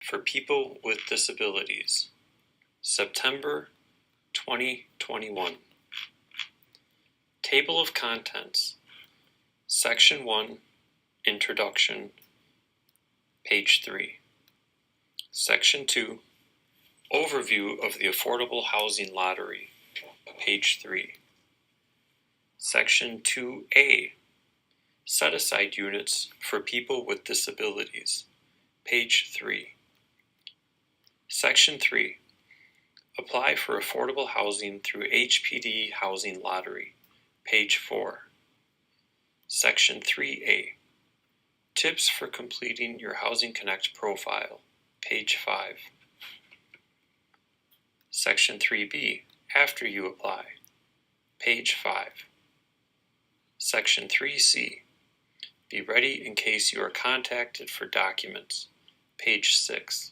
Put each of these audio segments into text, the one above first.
for People with Disabilities, September 2021. Table of Contents, Section 1, Introduction, page 3. Section 2, Overview of the Affordable Housing Lottery, page 3. Section 2A, Set-Aside Units for People with Disabilities, page 3. Section 3, Apply for Affordable Housing through HPD Housing Lottery, page 4. Section 3A, Tips for Completing Your Housing Connect Profile, page 5. Section 3B, After You Apply, page 5. Section 3C, Be Ready in Case You are Contacted for Documents, page 6.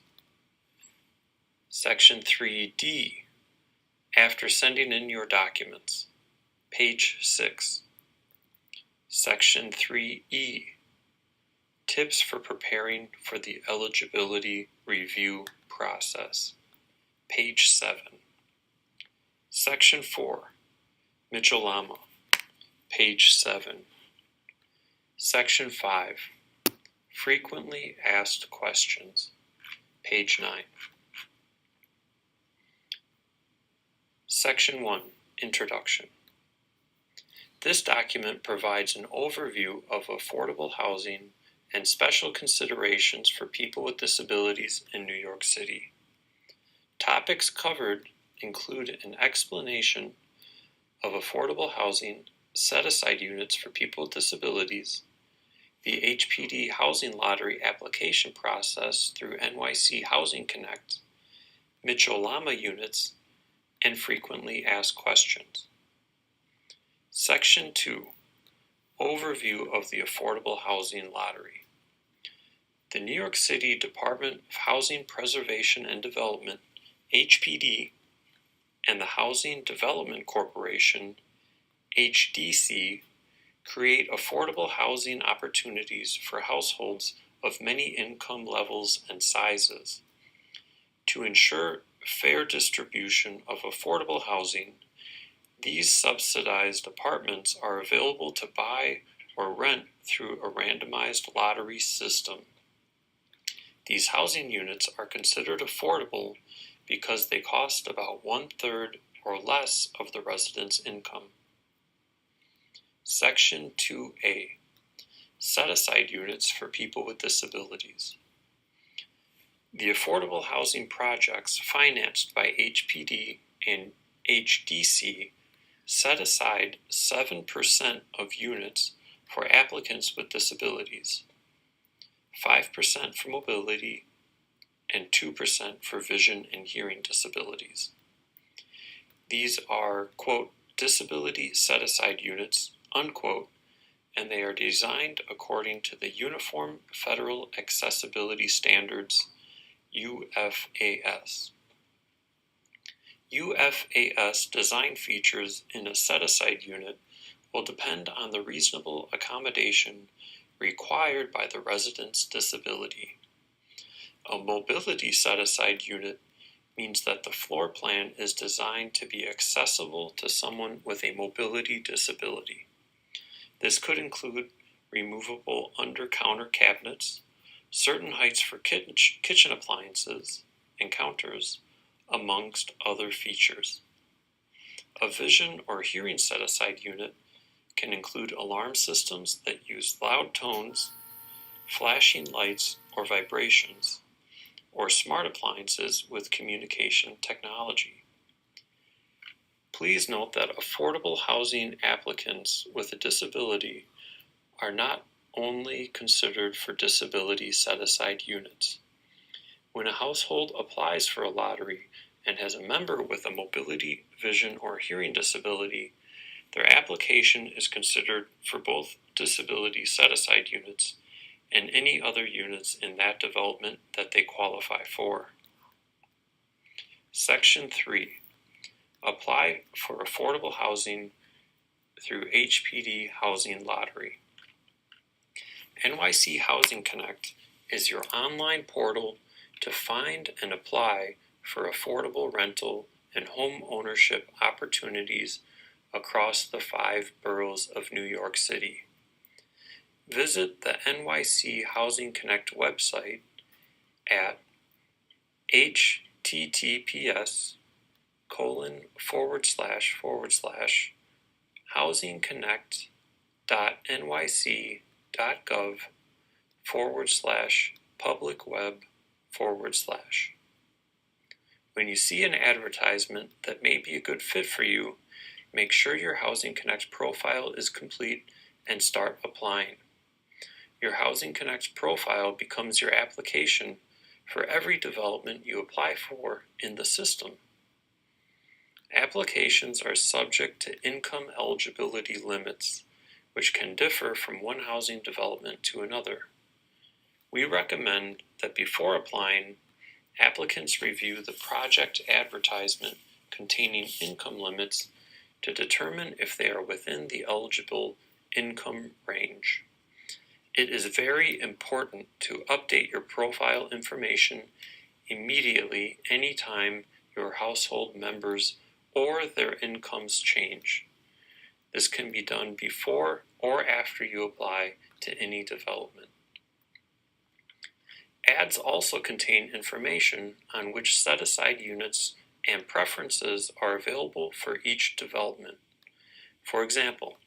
Section 3D, After Sending in Your Documents, page 6. Section 3E, Tips for Preparing for the Eligibility Review Process, page 7. Section 4, Mitchell-Lama, page 7. Section 5, Frequently Asked Questions, page 9. Section 1, Introduction. This document provides an overview of affordable housing and special considerations for people with disabilities in New York City. Topics covered include an explanation of affordable housing, set-aside units for people with disabilities, the HPD Housing Lottery application process through NYC Housing Connect, Mitchell-Lama units, and frequently asked questions. Section 2, Overview of the Affordable Housing Lottery. The New York City Department of Housing Preservation and Development, HPD, and the Housing Development Corporation, HDC, create affordable housing opportunities for households of many income levels and sizes. To ensure fair distribution of affordable housing, these subsidized apartments are available to buy or rent through a randomized lottery system. These housing units are considered affordable because they cost about 1/3 or less of the resident's income. Section 2A, Set-Aside Units for People with Disabilities. The affordable housing projects financed by HPD and HDC set aside 7% of units for applicants with disabilities, 5% for mobility, and 2% for vision and hearing disabilities. These are, quote, disability set-aside units, unquote, and they are designed according to the Uniform Federal Accessibility Standards, UFAS. UFAS design features in a set-aside unit will depend on the reasonable accommodation required by the resident's disability. A mobility set-aside unit means that the floor plan is designed to be accessible to someone with a mobility disability. This could include removable under-counter cabinets, certain heights for kitchen appliances and counters, amongst other features. A vision or hearing set-aside unit can include alarm systems that use loud tones, flashing lights or vibrations, or smart appliances with communication technology. Please note that affordable housing applicants with a disability are not only considered for disability set-aside units. When a household applies for a lottery and has a member with a mobility, vision, or hearing disability, their application is considered for both disability set-aside units and any other units in that development that they qualify for. Section 3, Apply for affordable housing through HPD Housing Lottery. NYC Housing Connect is your online portal to find and apply for affordable rental and home ownership opportunities across the 5 boroughs of New York City. Visit the NYC Housing Connect website at https://housingconnect.nyc.gov/public-web/. When you see an advertisement that may be a good fit for you, make sure your Housing Connect profile is complete and start applying. Your Housing Connect profile becomes your application for every development you apply for in the system. Applications are subject to income eligibility limits, which can differ from one housing development to another. We recommend that before applying, applicants review the project advertisement containing income limits to determine if they are within the eligible income range. It is very important to update your profile information immediately anytime your household members or their incomes change. This can be done before or after you apply to any development. Ads also contain information on which set-aside units and preferences are available for each development. For example,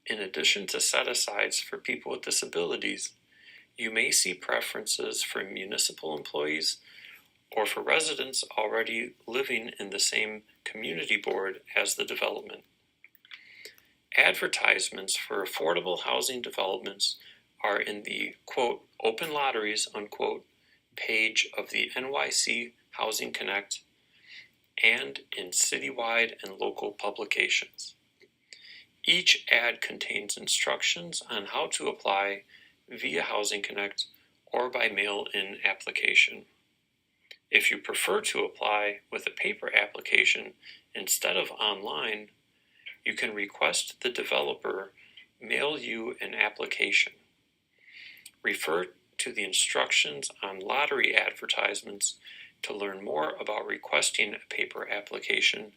in addition to set-asides for people with disabilities, you may see preferences for municipal employees or for residents already living in the same community board as the development. Advertisements for affordable housing developments are in the, quote, open lotteries, unquote, page of the NYC Housing Connect and in citywide and local publications. Each ad contains instructions on how to apply via Housing Connect or by mail-in application. If you prefer to apply with a paper application instead of online, you can request the developer mail you an application. Refer to the instructions on lottery advertisements to learn more about requesting a paper application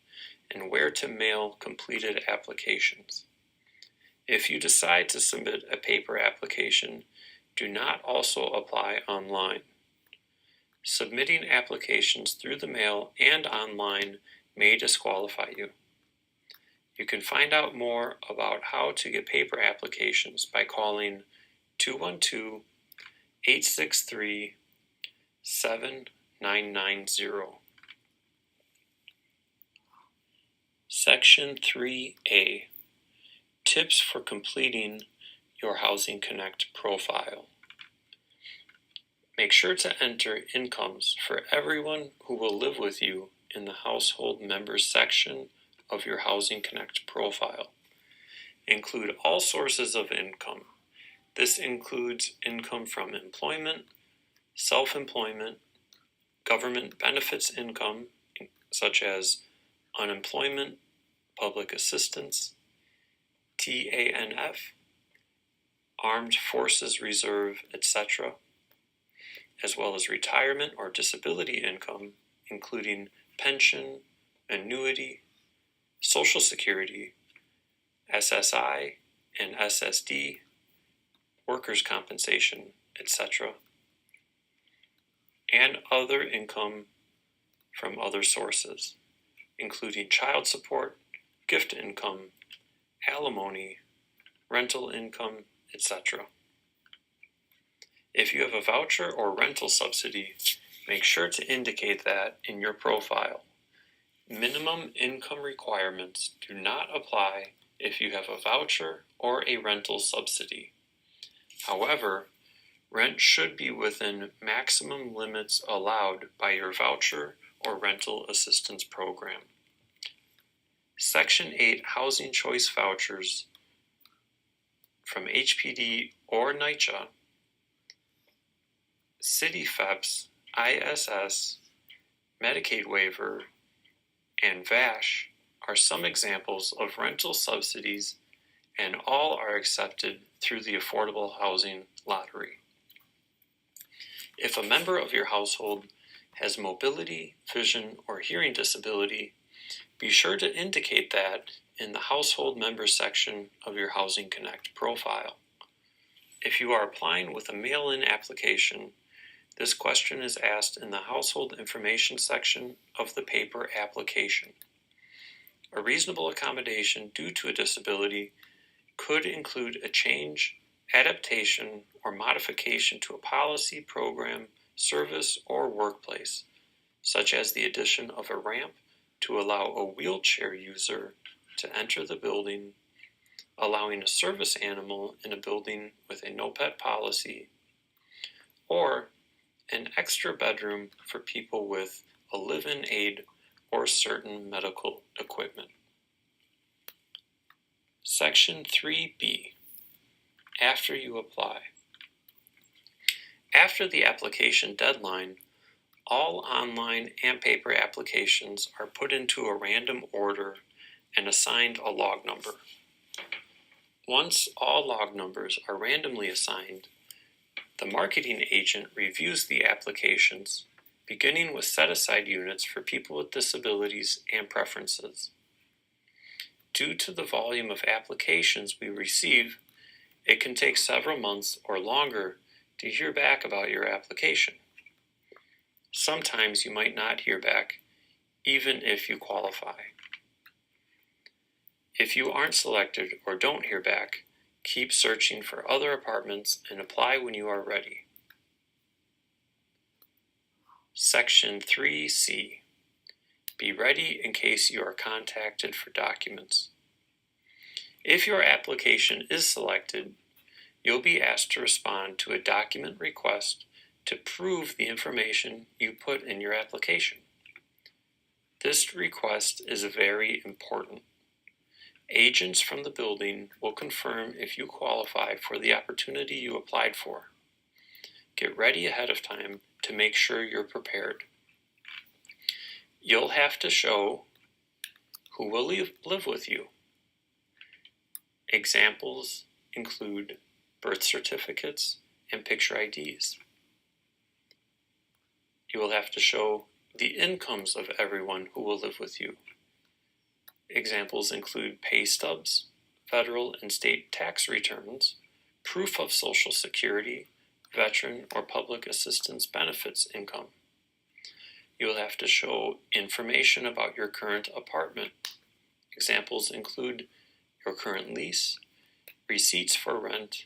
and where to mail completed applications. If you decide to submit a paper application, do not also apply online. Submitting applications through the mail and online may disqualify you. You can find out more about how to get paper applications by calling 212-863-7990. Section 3A, Tips for completing your Housing Connect profile. Make sure to enter incomes for everyone who will live with you in the household members section of your Housing Connect profile. Include all sources of income. This includes income from employment, self-employment, government benefits income, such as unemployment, public assistance, TANF, Armed Forces Reserve, etc., as well as retirement or disability income, including pension, annuity, Social Security, SSI and SSD, workers' compensation, etc., and other income from other sources, including child support, gift income, alimony, rental income, etc. If you have a voucher or rental subsidy, make sure to indicate that in your profile. Minimum income requirements do not apply if you have a voucher or a rental subsidy. However, rent should be within maximum limits allowed by your voucher or rental assistance program. Section 8 Housing Choice Vouchers from HPD or NYCHA, City FEPS, ISS, Medicaid waiver, and VASH are some examples of rental subsidies, and all are accepted through the Affordable Housing Lottery. If a member of your household has mobility, vision, or hearing disability, be sure to indicate that in the Household Members section of your Housing Connect profile. If you are applying with a mail-in application, this question is asked in the Household Information section of the paper application. A reasonable accommodation due to a disability could include a change, adaptation, or modification to a policy, program, service, or workplace, such as the addition of a ramp to allow a wheelchair user to enter the building, allowing a service animal in a building with a no pet policy, or an extra bedroom for people with a live-in aid or certain medical equipment. Section 3B. After you apply. After the application deadline, all online and paper applications are put into a random order and assigned a log number. Once all log numbers are randomly assigned, the marketing agent reviews the applications, beginning with set-aside units for people with disabilities and preferences. Due to the volume of applications we receive, it can take several months or longer to hear back about your application. Sometimes you might not hear back, even if you qualify. If you aren't selected or don't hear back, keep searching for other apartments and apply when you are ready. Section 3C. Be ready in case you are contacted for documents. If your application is selected, you'll be asked to respond to a document request to prove the information you put in your application. This request is very important. Agents from the building will confirm if you qualify for the opportunity you applied for. Get ready ahead of time to make sure you're prepared. You'll have to show who will live with you. Examples include birth certificates and picture IDs. You will have to show the incomes of everyone who will live with you. Examples include pay stubs, federal and state tax returns, proof of Social Security, veteran or public assistance benefits income. You will have to show information about your current apartment. Examples include your current lease, receipts for rent,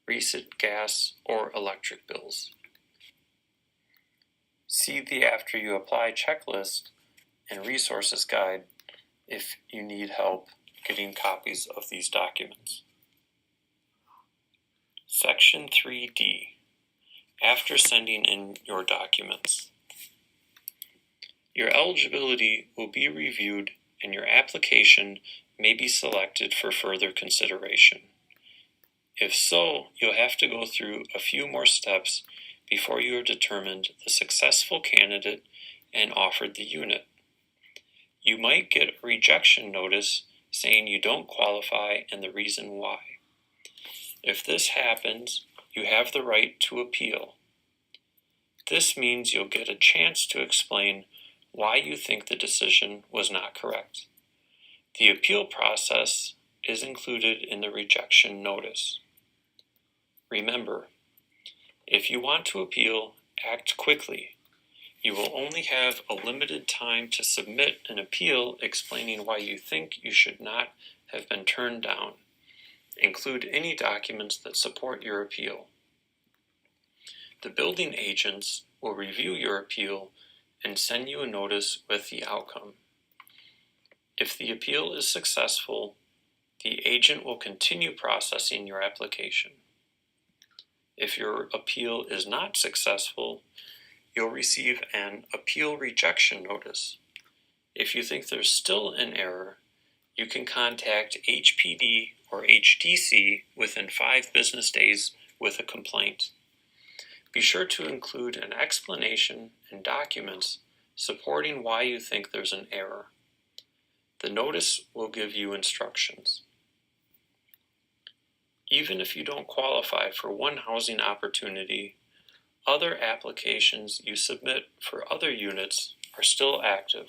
recent gas or electric bills. See the After You Apply checklist and resources guide if you need help getting copies of these documents. Section 3D. After sending in your documents. Your eligibility will be reviewed and your application may be selected for further consideration. If so, you'll have to go through a few more steps before you are determined the successful candidate and offered the unit. You might get a rejection notice saying you don't qualify and the reason why. If this happens, you have the right to appeal. This means you'll get a chance to explain why you think the decision was not correct. The appeal process is included in the rejection notice. Remember, if you want to appeal, act quickly. You will only have a limited time to submit an appeal explaining why you think you should not have been turned down. Include any documents that support your appeal. The building agents will review your appeal and send you a notice with the outcome. If the appeal is successful, the agent will continue processing your application. If your appeal is not successful, you'll receive an appeal rejection notice. If you think there's still an error, you can contact HPD or HDC within 5 business days with a complaint. Be sure to include an explanation and documents supporting why you think there's an error. The notice will give you instructions. Even if you don't qualify for one housing opportunity, other applications you submit for other units are still active.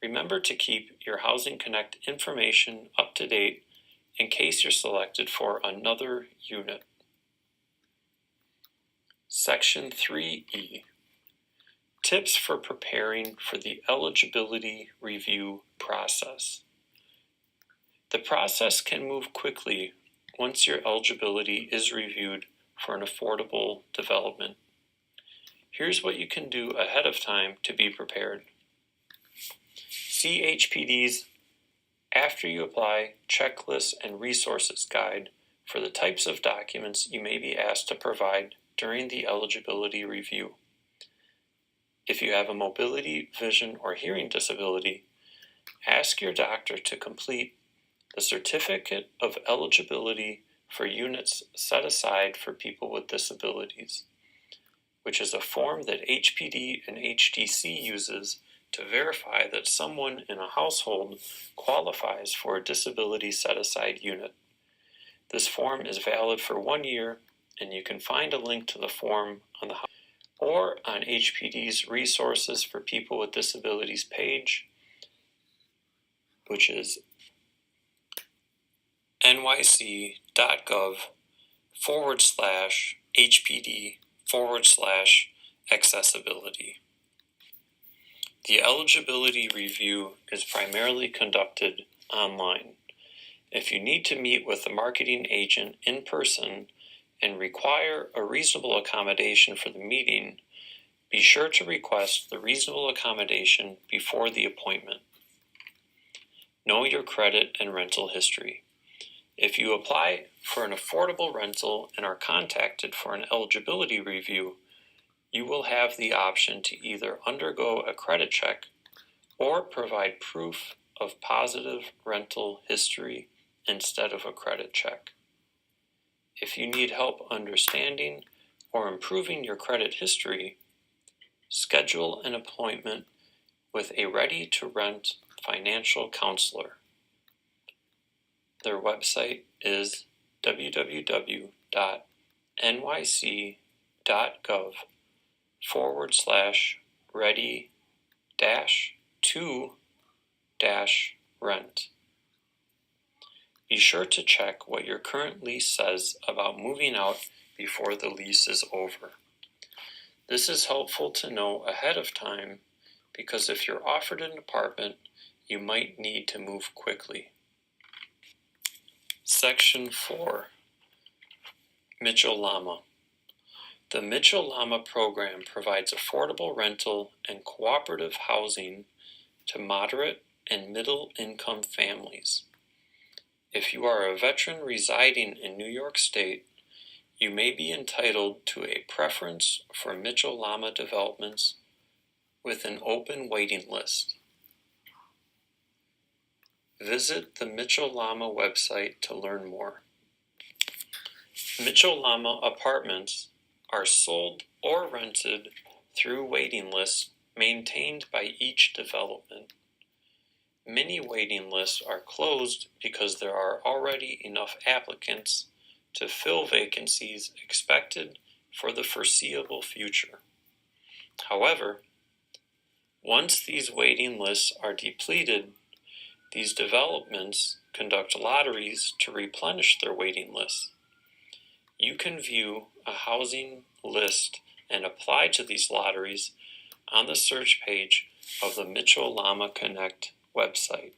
Remember to keep your Housing Connect information up to date in case you're selected for another unit. Section 3E, Tips for preparing for the eligibility review process. The process can move quickly once your eligibility is reviewed for an affordable development. Here's what you can do ahead of time to be prepared. See HPD's After You Apply Checklist and Resources Guide for the types of documents you may be asked to provide during the eligibility review. If you have a mobility, vision, or hearing disability, ask your doctor to complete the Certificate of Eligibility for Units Set Aside for People with Disabilities, which is a form that HPD and HDC uses to verify that someone in a household qualifies for a disability set-aside unit. This form is valid for 1 year, and you can find a link to the form on the or on HPD's Resources for People with Disabilities page, which is nyc.gov/HPD/accessibility. The eligibility review is primarily conducted online. If you need to meet with the marketing agent in person and require a reasonable accommodation for the meeting, be sure to request the reasonable accommodation before the appointment. Know your credit and rental history. If you apply for an affordable rental and are contacted for an eligibility review, you will have the option to either undergo a credit check or provide proof of positive rental history instead of a credit check. If you need help understanding or improving your credit history, schedule an appointment with a ready-to-rent financial counselor. Their website is www.nyc.gov/ready-to-rent. Be sure to check what your current lease says about moving out before the lease is over. This is helpful to know ahead of time because if you're offered an apartment, you might need to move quickly. Section 4, Mitchell-Lama. The Mitchell-Lama program provides affordable rental and cooperative housing to moderate and middle-income families. If you are a veteran residing in New York State, you may be entitled to a preference for Mitchell-Lama developments with an open waiting list. Visit the Mitchell-Lama website to learn more. Mitchell-Lama apartments are sold or rented through waiting lists maintained by each development. Many waiting lists are closed because there are already enough applicants to fill vacancies expected for the foreseeable future. However, once these waiting lists are depleted, these developments conduct lotteries to replenish their waiting lists. You can view a housing list and apply to these lotteries on the search page of the Mitchell-Lama Connect website.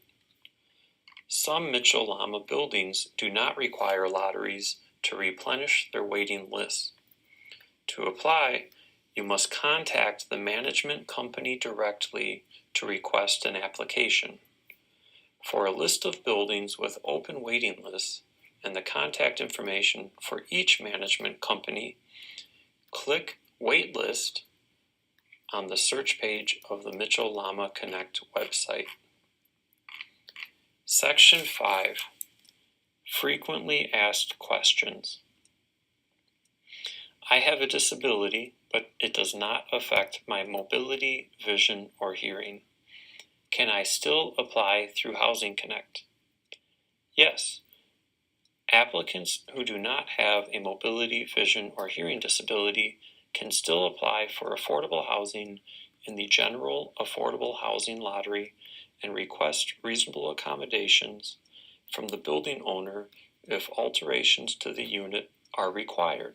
Some Mitchell-Lama buildings do not require lotteries to replenish their waiting lists. To apply, you must contact the management company directly to request an application. For a list of buildings with open waiting lists and the contact information for each management company, click Waitlist on the search page of the Mitchell-Lama Connect website. Section 5, Frequently Asked Questions. I have a disability, but it does not affect my mobility, vision, or hearing. Can I still apply through Housing Connect? Yes. Applicants who do not have a mobility, vision, or hearing disability can still apply for affordable housing in the General Affordable Housing Lottery and request reasonable accommodations from the building owner if alterations to the unit are required.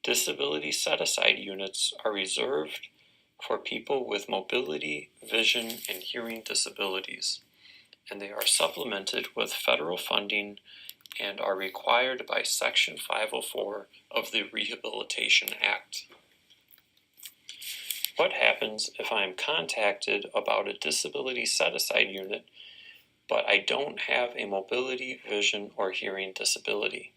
Disability set-aside units are reserved for people with mobility, vision, and hearing disabilities, and they are supplemented with federal funding and are required by Section 504 of the Rehabilitation Act. What happens if I am contacted about a disability set-aside unit, but I don't have a mobility, vision, or hearing disability?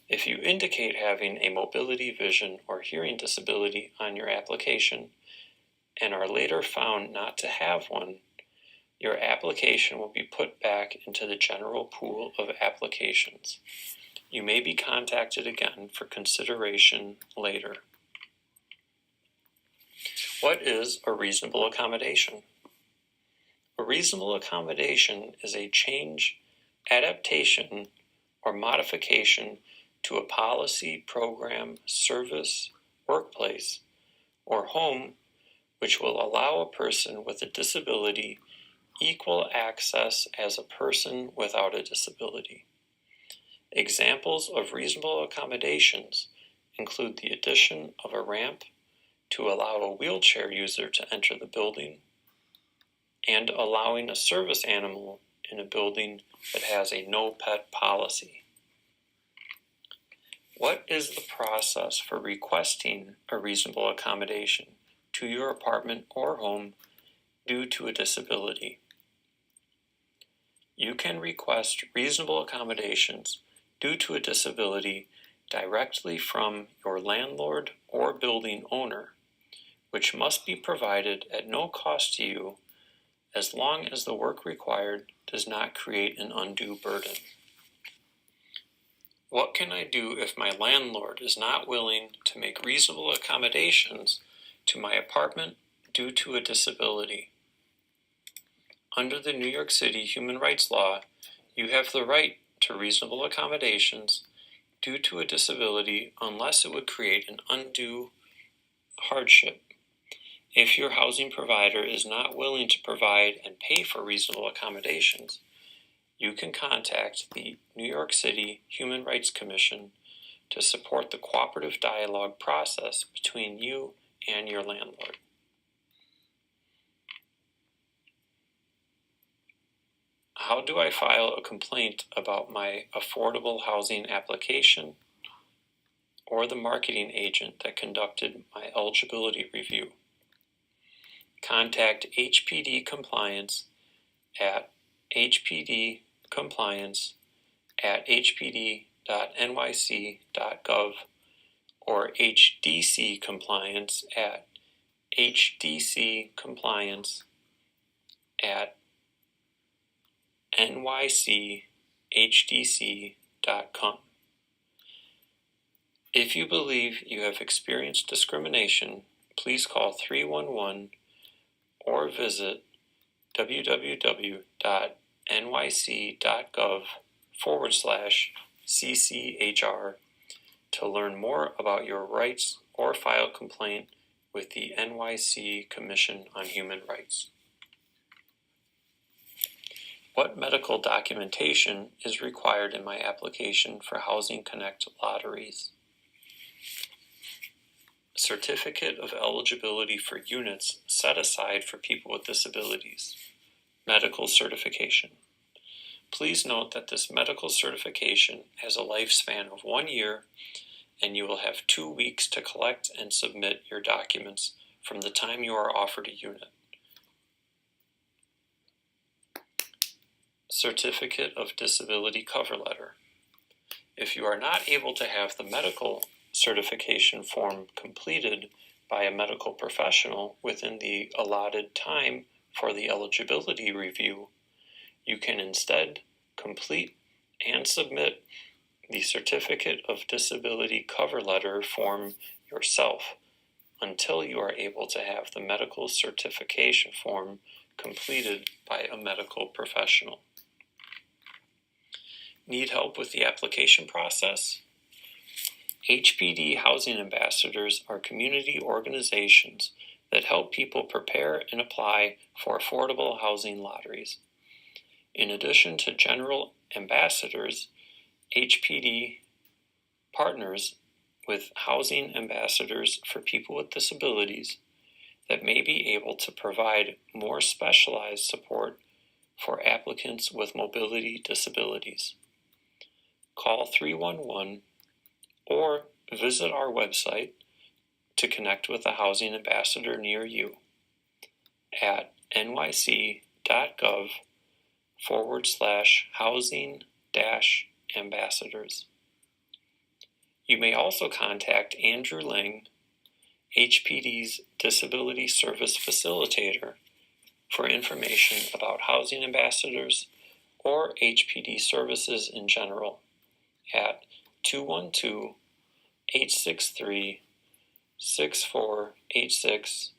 If you indicate having a mobility, vision, or hearing disability on your application and are later found not to have one, your application will be put back into the general pool of applications. You may be contacted again for consideration later. What is a reasonable accommodation? A reasonable accommodation is a change, adaptation, or modification to a policy, program, service, workplace, or home which will allow a person with a disability equal access as a person without a disability. Examples of reasonable accommodations include the addition of a ramp to allow a wheelchair user to enter the building, and allowing a service animal in a building that has a no pet policy. What is the process for requesting a reasonable accommodation to your apartment or home due to a disability? You can request reasonable accommodations due to a disability directly from your landlord or building owner, which must be provided at no cost to you as long as the work required does not create an undue burden. What can I do if my landlord is not willing to make reasonable accommodations to my apartment due to a disability? Under the New York City human rights law, you have the right to reasonable accommodations due to a disability unless it would create an undue hardship. If your housing provider is not willing to provide and pay for reasonable accommodations, you can contact the New York City Human Rights Commission to support the cooperative dialogue process between you and your landlord. How do I file a complaint about my affordable housing application or the marketing agent that conducted my eligibility review? Contact HPD Compliance at hpd.nyc.gov or HDC Compliance at hdccompliance@nychdc.com. If you believe you have experienced discrimination, please call 311 or visit www.nyc.gov/CCHR to learn more about your rights or file complaint with the NYC Commission on Human Rights. What medical documentation is required in my application for Housing Connect lotteries? Certificate of eligibility for units set aside for people with disabilities. Medical certification. Please note that this medical certification has a lifespan of 1 year, and you will have 2 weeks to collect and submit your documents from the time you are offered a unit. Certificate of Disability Cover Letter. If you are not able to have the medical certification form completed by a medical professional within the allotted time for the eligibility review, you can instead complete and submit the Certificate of Disability Cover Letter form yourself until you are able to have the medical certification form completed by a medical professional. Need help with the application process? HPD housing ambassadors are community organizations that help people prepare and apply for affordable housing lotteries. In addition to general ambassadors, HPD partners with housing ambassadors for people with disabilities that may be able to provide more specialized support for applicants with mobility disabilities. Call 311 or visit our website to connect with a housing ambassador near you at nyc.gov/housing-ambassadors. You may also contact Andrew Ling, HPD's Disability Service Facilitator, for information about housing ambassadors or HPD services in general at 212-863-6486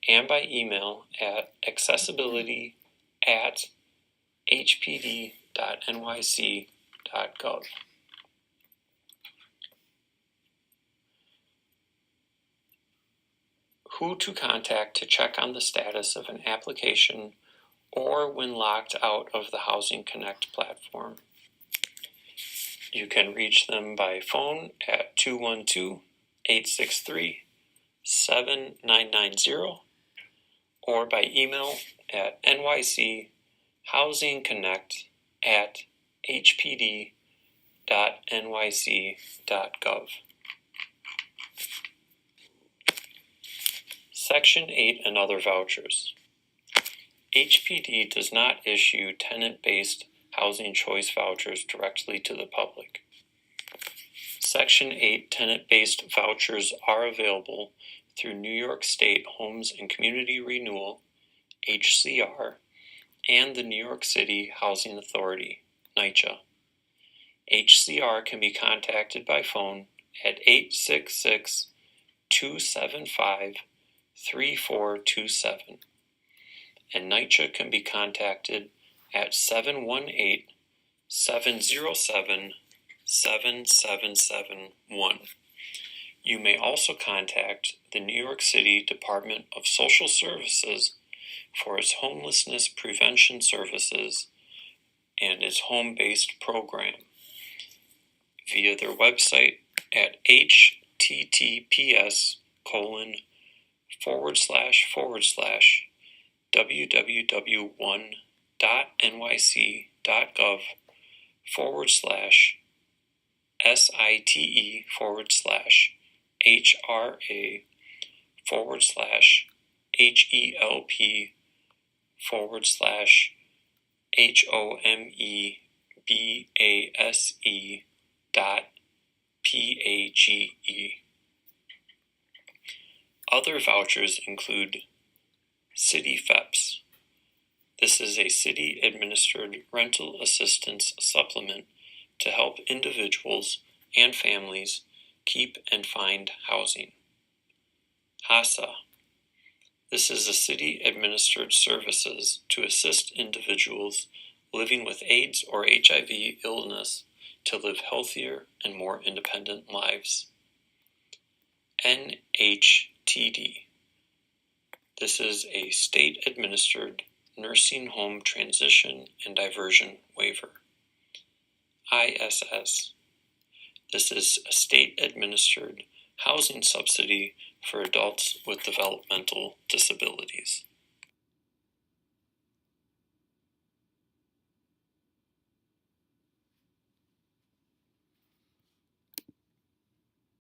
and by email at accessibility@hpd.nyc.gov. Who to contact to check on the status of an application or when locked out of the Housing Connect platform. You can reach them by phone at 212-863-7990 or by email at nychousingconnect@hpd.nyc.gov. Section 8 and other vouchers. HPD does not issue tenant-based housing choice vouchers directly to the public. Section 8 tenant-based vouchers are available through New York State Homes and Community Renewal, HCR, and the New York City Housing Authority, NYCHA. HCR can be contacted by phone at 866-275-3427, and NYCHA can be contacted at 718-707-7771. You may also contact the New York City Department of Social Services for its homelessness prevention services and its home-based program via their website at https://www.nyc.gov/HRA/home/HELP/HE.PAGE. Other vouchers include City FEPS. This is a city-administered rental assistance supplement to help individuals and families keep and find housing. HASA. This is a city-administered services to assist individuals living with AIDS or HIV illness to live healthier and more independent lives. NHTD. This is a state-administered nursing home transition and diversion waiver. ISS. This is a state-administered housing subsidy for adults with developmental disabilities.